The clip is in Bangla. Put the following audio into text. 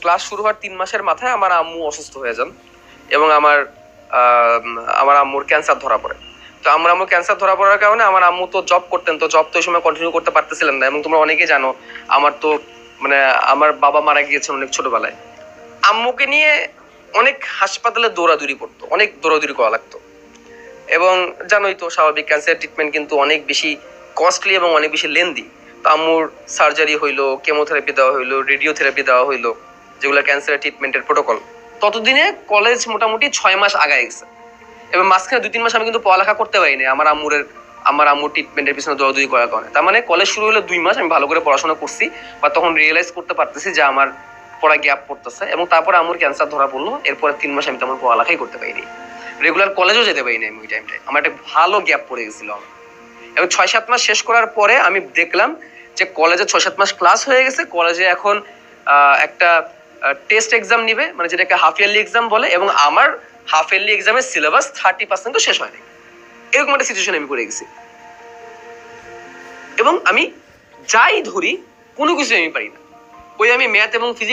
ক্লাস শুরু হওয়ার 3 মাসের মাথায় আমার আম্মু অসুস্থ হয়ে যান এবং আমার আম্মুর ক্যান্সার ধরা পড়ে। তো আমার আম্মু ক্যান্সার ধরা পড়ার কারণে আমার আম্মু তো জব করতেন, তো জব তো ওই সময় কন্টিনিউ করতে পারতেছিলেন না। এবং তোমরা অনেকেই জানো আমার তো মানে আমার বাবা মারা গিয়েছেন অনেক ছোটবেলায়। আম্মুকে নিয়ে অনেক হাসপাতালে দৌড়াদৌড়ি পড়তো, অনেক দৌড়াদৌড়ি করা লাগতো। এবং জানোই তো স্বাভাবিক ক্যান্সার ট্রিটমেন্ট কিন্তু অনেক বেশি কস্টলি এবং অনেক বেশি লেন্দি। তো আম্মুর সার্জারি হইলো, কেমোথেরাপি দেওয়া হইলো, রেডিওথেরাপি দেওয়া হইলো, যেগুলো ক্যান্সার ট্রিটমেন্টের প্রোটোকল। ততদিনে কলেজ মোটামুটি 6 মাস আগায় গেছে এবং মাঝখানে 2-3 মাস আমি কিন্তু পড়ালেখা করতে পারিনি আমার আম্মুর ট্রিটমেন্টের পিছনে দৌড়াদৌড়ি করার কারণে। তার মানে কলেজ শুরু হলো 2 মাস আমি ভালো করে পড়াশোনা করছি, বা তখন রিয়েলাইজ করতে পারতেছি যে আমার পড়া গ্যাপ পড়তেছে। এবং তারপরে আম্মুর ক্যান্সার ধরা পড়লো, এরপরে 3 মাস আমি তেমন পড়ালেখাই করতে পারিনি, রেগুলার কলেজও যেতে পারিনি আমি ওই টাইমটায়। আমার একটা ভালো গ্যাপ পড়ে গেছিল। এবং 6-7 মাস শেষ করার পরে আমি দেখলাম যে কলেজে 6-7 মাস ক্লাস হয়ে গেছে, কলেজে এখন একটা টেস্ট এক্সাম নিবে, মানে যেটাকে হাফ ইয়ারলি এক্সাম বলে, এবং আমার হাফ ইয়ারলি এক্সামের সিলেবাস 30% শেষ হয়নি। এরকম একটা সিচুয়েশন আমি পড়ে গেছি এবং আমি যাই ধরি কোনো কিছু আমি পারি না। ওই আমি ম্যাথ এবং ফিজিক্স